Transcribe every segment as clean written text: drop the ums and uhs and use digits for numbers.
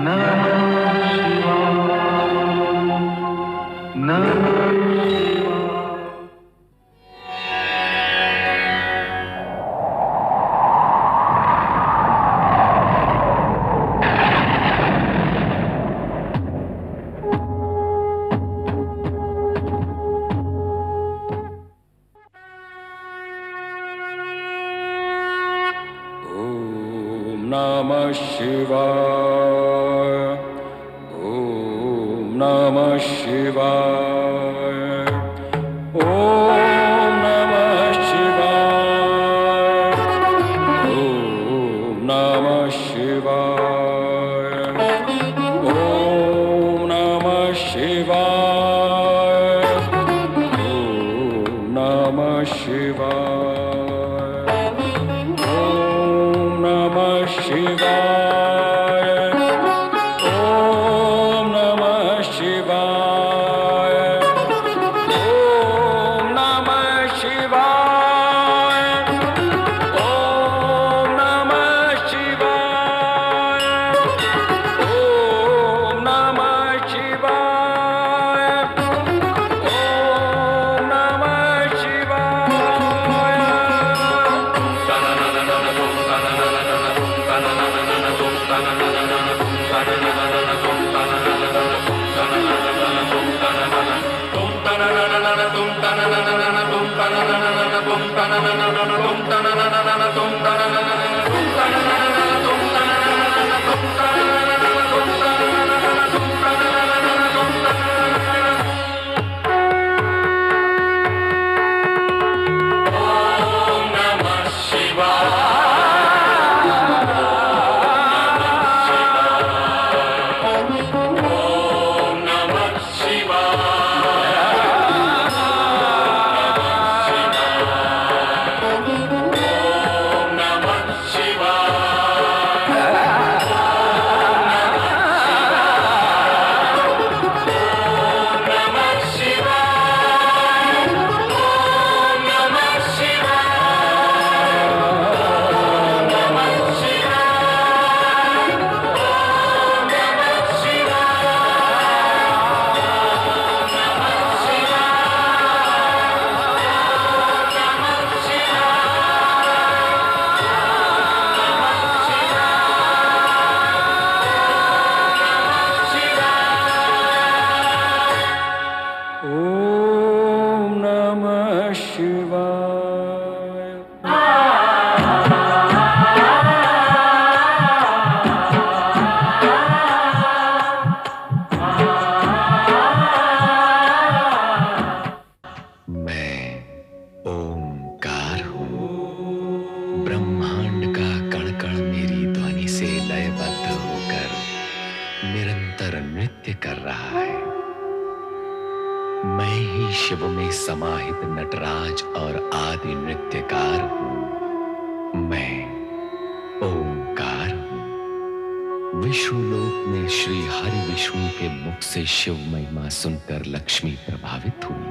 नमः शिवाय, नमः शिवाय। ओम नमः शिवाय। ओम नमः शिवाय। ओम नमः शिवाय। ओम नमः शिवाय। ओम नमः शिवाय। ओम नमः शिवाय। निरंतर नृत्य कर रहा है। मैं ही शिव में समाहित नटराज और आदि नृत्यकार हूं। मैं ओंकार हूं। विष्णुलोक में श्री हरि विष्णु के मुख से शिव महिमा सुनकर लक्ष्मी प्रभावित हुई।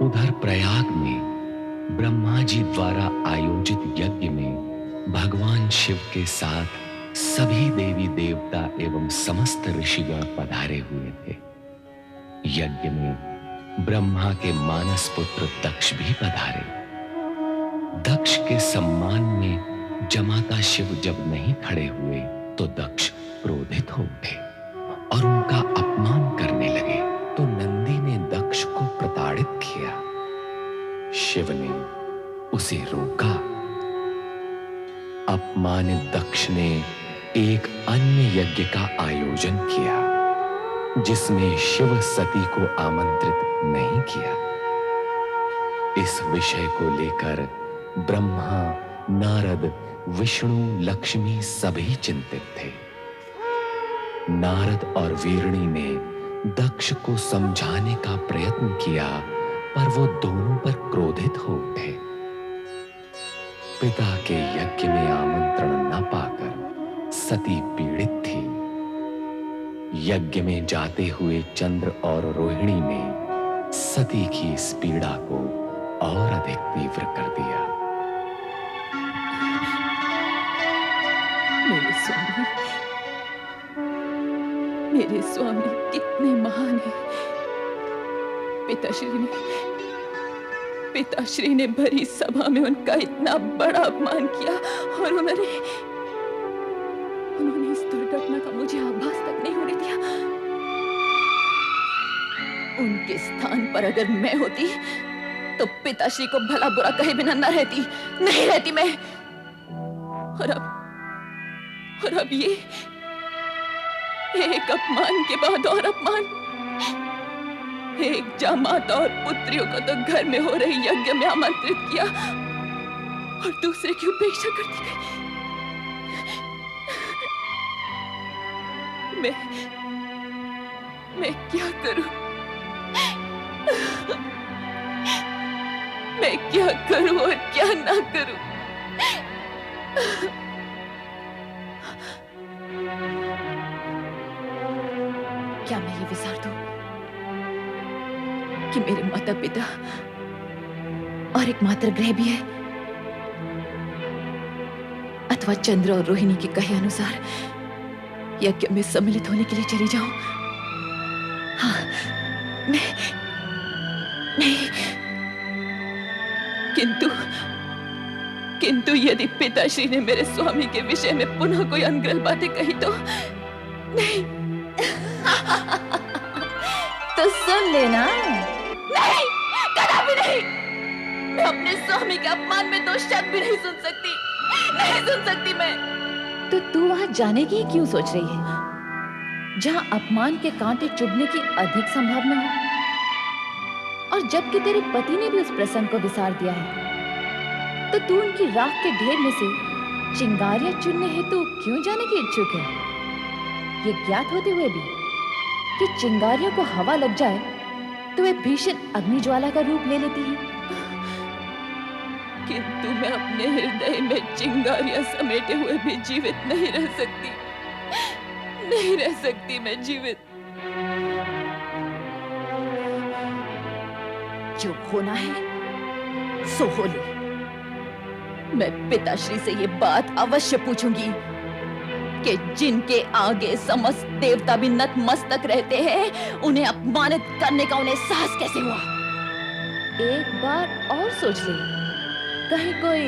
उधर प्रयाग में ब्रह्मा जी द्वारा आयोजित यज्ञ में भगवान शिव के साथ सभी देवी देवता एवं समस्त ऋषिगण पधारे हुए थे। यज्ञ में ब्रह्मा के मानस पुत्र दक्ष भी पधारे। दक्ष के सम्मान में जमाता शिव जब नहीं खड़े हुए तो दक्ष क्रोधित हो उठे और उनका अपमान करने लगे। तो नंदी ने दक्ष को प्रताड़ित किया। शिव ने उसे रोका। अपमानित दक्ष ने एक अन्य यज्ञ का आयोजन किया जिसमें शिव सती को आमंत्रित नहीं किया। इस विषय को लेकर ब्रह्मा, नारद, विष्णु, लक्ष्मी सभी चिंतित थे। नारद और वीरणी ने दक्ष को समझाने का प्रयत्न किया पर वो दोनों पर क्रोधित हो उठे। पिता के यज्ञ में आमंत्रण न पाकर सती पीड़ित थी। यज्ञ में जाते हुए चंद्र और रोहिणी ने सती की इस पीड़ा को और अधिक तीव्र कर दिया। मेरे स्वामी, मेरे स्वामी कितने महान हैं। पिताश्री ने भरी सभा में उनका इतना बड़ा अपमान किया और उन्होंने इस दुर्घटना का मुझे आभास तक नहीं होने दिया। उनके स्थान पर अगर मैं होती तो पिताश्री को भला बुरा कहे बिना नहीं रहती मैं। और अब ये एक अपमान के बाद और अपमान। एक जामाता और पुत्रियों को तो घर में हो रहे यज्ञ में आमंत्रित किया और दूसरे की उपेक्षा कर दी गई। मैं क्या करूं? मैं क्या करूं और क्या ना करूं? क्या मैं ये विचार दूं कि मेरे माता पिता और एक मात्र ग्रह भी है, अथवा चंद्र और रोहिणी के कहे अनुसार यज्ञ में सम्मिलित होने के लिए चली जाऊं? हाँ, नहीं, किंतु यदि पिताश्री ने मेरे स्वामी के विषय में पुनः कोई अनर्गल बातें कही तो नहीं। तो सुन लेना। नहीं, कदापि नहीं। मैं अपने स्वामी के अपमान में दो शब्द भी नहीं सुन सकती मैं। तो तू वहां जाने की क्यों सोच रही है, जहां अपमान के कांटे चुभने की अधिक संभावना हो? और जबकि तेरे पति ने भी उस प्रसंग को विसार दिया है, तो तू उनकी राख के ढेर में से चिंगारियां चुनने हेतु क्यों जाने की इच्छुक है? ये ज्ञात होते हुए भी कि चिंगारियों को हवा लग जाए तो वे भीषण अग्निज्वाला का रूप ले लेती हैं। किंतु मैं अपने हृदय में चिंगारियां समेटे हुए भी जीवित नहीं रह सकती मैं जीवित। जो होना है सो हो ले। मैं पिताश्री से ये बात अवश्य पूछूंगी कि जिनके आगे समस्त देवता भी नतमस्तक रहते हैं, उन्हें अपमानित करने का उन्हें साहस कैसे हुआ? एक बार और सोच ले, कहीं कोई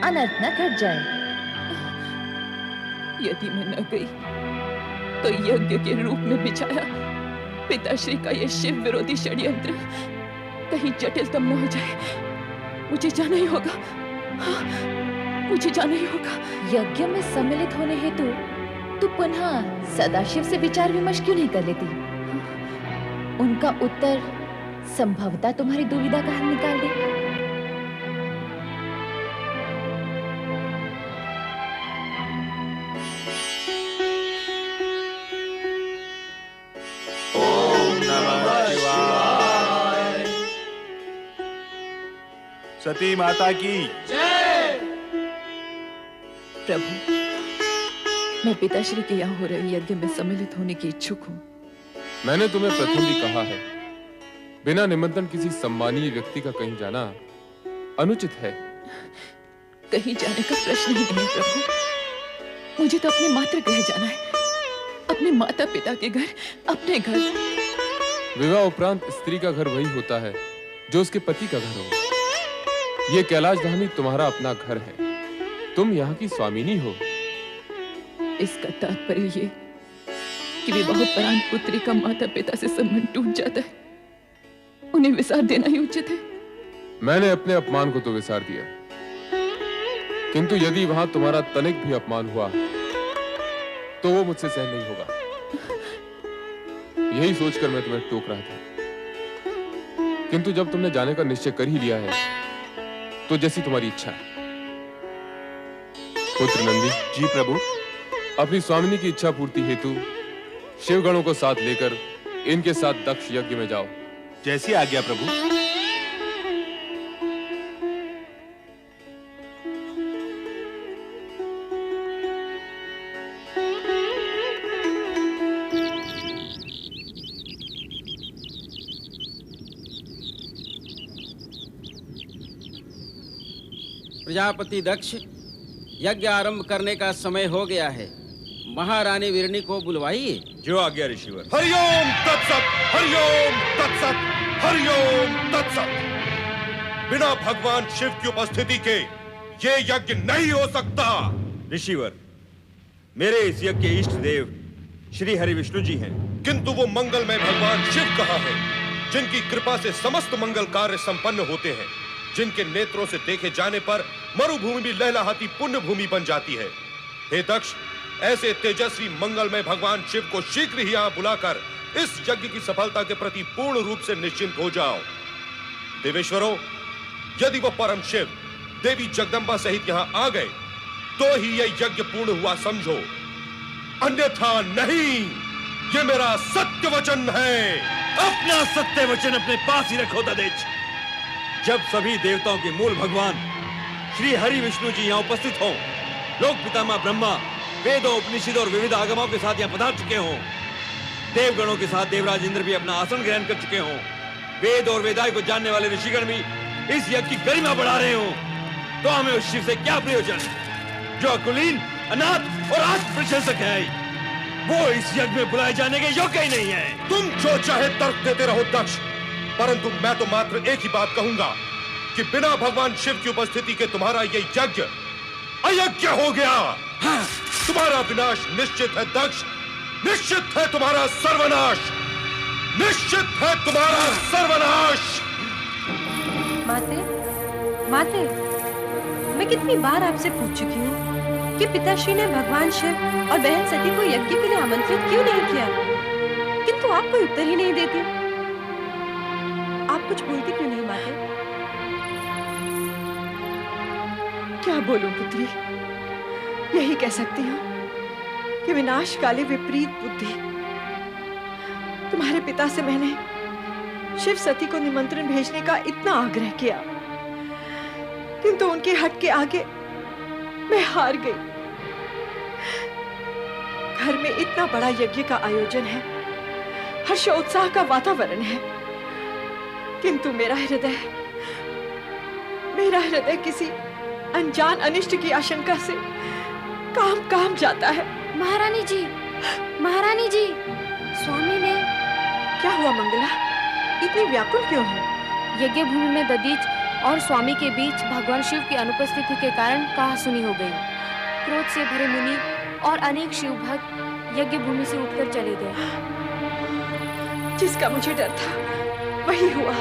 अनर्थ न घट जाए। यदि मैं न गई तो यज्ञ के रूप में बिछाया पिताश्री का ये शिव विरोधी षड्यंत्र कहीं जटिलतम न हो जाए। मुझे जाना ही होगा। हाँ, मुझे जाना ही होगा। यज्ञ में सम्मिलित होने हेतु तू पुनः सदाशिव से विचार विमर्श क्यों नहीं कर लेती? उनका उत्तर संभवतः तुम्हारी दुविधा का हल निकाल दे। सती माता की जय। प्रभु, मैं पिताश्री के यहाँ हो रहे यज्ञ में सम्मिलित होने की इच्छुक हूँ। मैंने तुम्हें प्रथम भी कहा है, बिना निमंत्रण किसी सम्मानीय व्यक्ति का कहीं जाना अनुचित है। कहीं जाने का प्रश्न ही नहीं प्रभु। मुझे तो अपने मातृ गृह जाना है, अपने माता पिता के घर, अपने घर। विवाह उपरांत स्त्री का घर वही होता है जो उसके पति का घर हो। ये कैलाश धामी तुम्हारा अपना घर है, तुम यहाँ की स्वामिनी हो। इसका तात्पर्य ये कि विवाहोपरांत पुत्री का माता पिता से संबंध टूट जाता है, उन्हें विसार देना ही उचित है। मैंने अपने अपमान को तो विसार दिया, किंतु यदि वहां तुम्हारा तनिक भी अपमान हुआ तो वो मुझसे सहन नहीं होगा। यही सोचकर मैं तुम्हें टोक रहा था, किंतु जब तुमने जाने का निश्चय कर ही लिया है तो जैसी तुम्हारी इच्छा। पुत्र नंदी। जी प्रभु। अपनी स्वामिनी की इच्छा पूर्ति हेतु शिवगणों को साथ लेकर इनके साथ दक्ष यज्ञ में जाओ। जैसी आज्ञा प्रभु। प्रजापति दक्ष, यज्ञ आरंभ करने का समय हो गया है। महारानी वीरणी को बुलवाइए। जो आज्ञा ऋषिवर। हरिओम तत्सत, हरिओम तत्सत, हरिओम तत्सत। बिना भगवान शिव की उपस्थिति के ये यज्ञ नहीं हो सकता। ऋषिवर, मेरे इस यज्ञ के इष्ट देव श्री हरि विष्णु जी हैं। किंतु वो मंगलमय भगवान शिव कहाँ है, जिनकी कृपा से समस्त मंगल कार्य संपन्न होते हैं, जिनके नेत्रों से देखे जाने पर मरुभूमि भी लहलहाती पुण्य भूमि बन जाती है। हे दक्ष, ऐसे तेजस्वी मंगलमय भगवान शिव को शीघ्र ही यहां बुलाकर इस यज्ञ की सफलता के प्रति पूर्ण रूप से निश्चिंत हो जाओ। देवेश्वरों, यदि वो परम शिव देवी जगदंबा सहित यहां आ गए तो ही यह यज्ञ पूर्ण हुआ समझो, अन्यथा नहीं। ये मेरा सत्य वचन है। अपना सत्य वचन अपने पास ही रखो ददेच। जब सभी देवताओं के मूल भगवान श्री हरि विष्णु जी यहाँ उपस्थित हों, लोक पितामह ब्रह्मा वेदों, उपनिषदों और विविध आगमों के साथ यहाँ पधार चुके हों, देवगणों के साथ देवराज इंद्र भी अपना आसन ग्रहण कर चुके हों, वेद और वेदाय को जानने वाले ऋषिगण भी इस यज्ञ की गरिमा बढ़ा रहे हों, तो हमें उस शिव से क्या प्रयोजन जो अकुलीन, अनाथ और आत्मप्रशंसक है। वो इस यज्ञ में बुलाए जाने के योग्य ही नहीं है। तुम जो चाहे तर्क देते रहो दक्ष, परंतु मैं तो मात्र एक ही बात कहूंगा कि बिना भगवान शिव की उपस्थिति के तुम्हारा ये यज्ञ अयज्ञ हो गया। हाँ। तुम्हारा विनाश निश्चित है दक्ष, निश्चित है तुम्हारा सर्वनाश, निश्चित है तुम्हारा सर्वनाश। माते, माते, मैं कितनी बार आपसे पूछ चुकी हूँ कि पिताश्री ने भगवान शिव और बहन सती को यज्ञ के लिए आमंत्रित क्यों नहीं किया, किंतु आप कोई उत्तर ही नहीं देते। आप कुछ बोलती क्यों नहीं माते? क्या बोलूं पुत्री, यही कह सकती हूँ कि विनाशकाले विपरीत बुद्धि। तुम्हारे पिता से मैंने शिव सती को निमंत्रण भेजने का इतना आग्रह किया, किंतु उनके हट के आगे मैं हार गई। घर में इतना बड़ा यज्ञ का आयोजन है, हर्षोत्साह का वातावरण है, किंतु मेरा हृदय किसी अनजान अनिष्ट की आशंका से काम जाता है। महारानी जी, महारानी जी, स्वामी ने। क्या हुआ मंगला, इतनी व्याकुल क्यों हो? यज्ञ भूमि में ददीच और स्वामी के बीच भगवान शिव की अनुपस्थिति के कारण कहासुनी हो गई। क्रोध से भरे मुनि और अनेक शिव भक्त यज्ञ भूमि से उठकर चले गए। जिसका मुझे डर था वही हुआ।